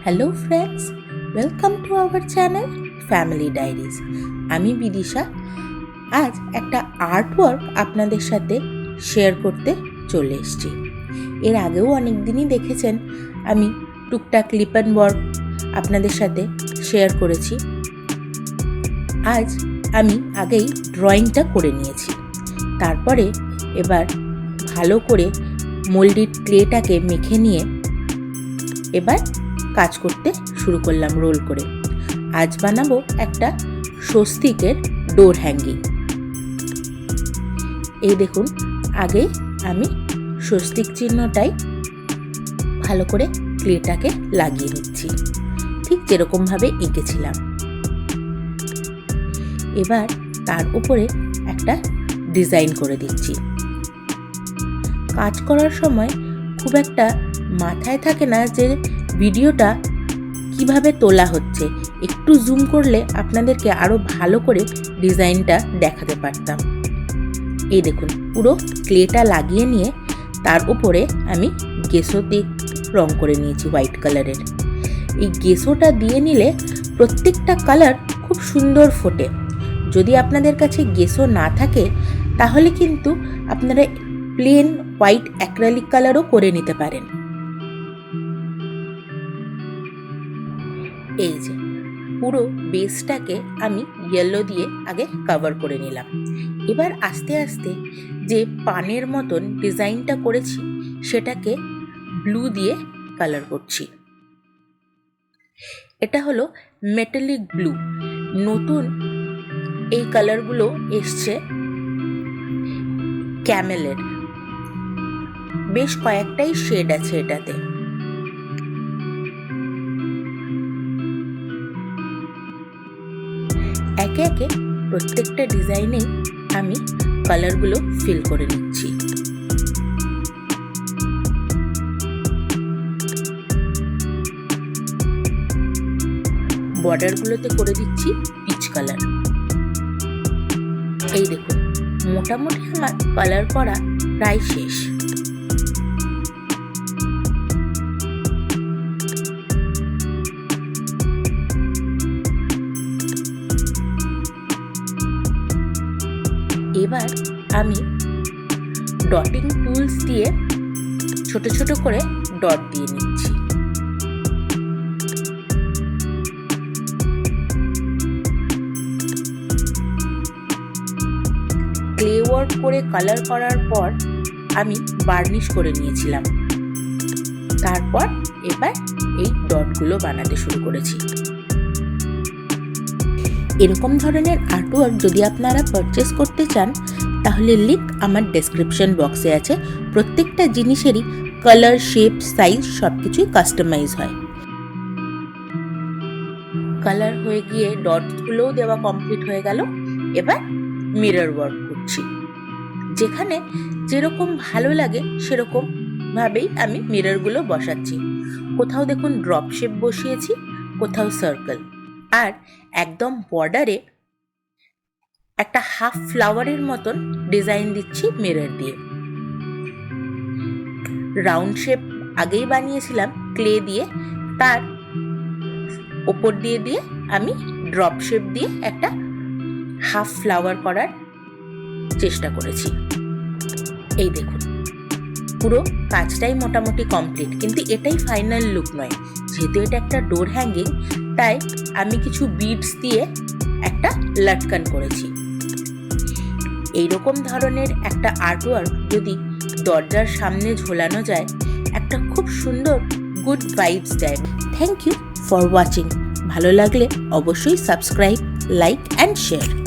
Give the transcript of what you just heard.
Hello friends, welcome to our channel family diaries. আমি বিদিশা। আজ একটা আর্টওয়ার্ক আপনাদের সাথে শেয়ার করতে চলে এসেছি। এর আগেও অনেক দিনই দেখেছেন আমি টুকটাক লিপ অ্যান্ড ওয়ার্ক আপনাদের সাথে শেয়ার করেছি। আজ আমি আগেই ড্রয়িংটা করে নিয়েছি, তারপরে এবার ভালো করে মোল্ডেড ক্লেটাকে মেখে নিয়ে এবার কাজ করতে শুরু করলাম রোল করে। আজ বানাবো একটা স্বস্তিকের ডোর হ্যাঙ্গিং। এই দেখুন, আগে আমি স্বস্তিক চিহ্নটাই ভালো করে ক্লেটাকে লাগিয়ে নিচ্ছি, ঠিক যেরকমভাবে এঁকেছিলাম। এবার তার উপরে একটা ডিজাইন করে দিচ্ছি। কাজ করার সময় খুব একটা মাথায় থাকে না যে ভিডিওটা কিভাবে তোলা হচ্ছে। একটু জুম করলে আপনাদেরকে আরও ভালো করে ডিজাইনটা দেখাতে পারতাম। এই দেখুন, পুরো ক্লেটা লাগিয়ে নিয়ে তার উপরে আমি গেসো দিয়ে রং করে নিয়েছি হোয়াইট কালারের। এই গেসোটা দিয়ে নিলে প্রত্যেকটা কালার খুব সুন্দর ফোটে। যদি আপনাদের কাছে গেসো না থাকে তাহলে কিন্তু আপনারা প্লেন হোয়াইট অ্যাক্রিলিক কালারও করে নিতে পারেন। এই যে পুরো বেসটাকে আমি ইয়েলো দিয়ে আগে কভার করে নিলাম। এবার আস্তে আস্তে যে পানের মতন ডিজাইনটা করেছি সেটাকে ব্লু দিয়ে কালার করছি। এটা হলো মেটালিক ব্লু। নতুন এই কালারগুলো এসছে ক্যামেলের, বেশ কয়েকটাই শেড আছে এটাতে। একে একে প্রত্যেকটা ডিজাইনে আমি কালারগুলো ফিল করে নিচ্ছি। বর্ডারগুলোতে করে দিচ্ছি পিচ কালার। এই দেখুন, মোটামুটি আমার কালার করা প্রায় শেষ। এবার আমি ডটিং টুলস দিয়ে ছোট ছোট করে ডট দিয়ে নিচ্ছি। ক্লে ওয়ার্ক করে কালার করার পর আমি বার্নিশ করে নিয়েছিলাম। তারপর এবার এই ডটগুলো বানাতে শুরু করেছি। এরকম ধরনের আর্টওয়ার্ক যদি আপনারা পারচেস করতে চান তাহলে লিংক আমার ডেসক্রিপশন বক্সে আছে। প্রত্যেকটা জিনিসেরই কালার, শেপ, সাইজ সব কিছুই কাস্টমাইজ হয়। কালার হয়ে গিয়ে ডটগুলোও দেওয়া কমপ্লিট হয়ে গেল। এবার মিরর ওয়ার্ক করছি। যেখানে যেরকম ভালো লাগে সেরকম ভাবেই আমি মিররগুলো বসাচ্ছি। কোথাও দেখুন ড্রপ শেপ বসিয়েছি, কোথাও সার্কেল, আর একদম বর্ডারে একটা হাফ ফ্লাওয়ারের মতন ডিজাইন দিচ্ছি মিরর দিয়ে। রাউন্ড শেপ আগেই বানিয়েছিলাম ক্লে দিয়ে, তার ওপর দিয়ে দিয়ে আমি ড্রপ শেপ দিয়ে একটা হাফ ফ্লাওয়ার করার চেষ্টা করেছি। এই দেখুন, পুরো কাজটাই মোটামুটি কমপ্লিট, কিন্তু এটাই ফাইনাল লুক নয়। যেহেতু এটা একটা ডোর হ্যাঙ্গিং, তাই আমি কিছু বিডস দিয়ে একটা লটকান করেছি। এইরকম ধরনের একটা আর্টওয়ার্ক যদি দরজার সামনে ঝোলানো যায়, একটা খুব সুন্দর গুড ভাইবস দেয়। Thank you for watching. ভালো লাগলে অবশ্যই সাবস্ক্রাইব, লাইক অ্যান্ড শেয়ার।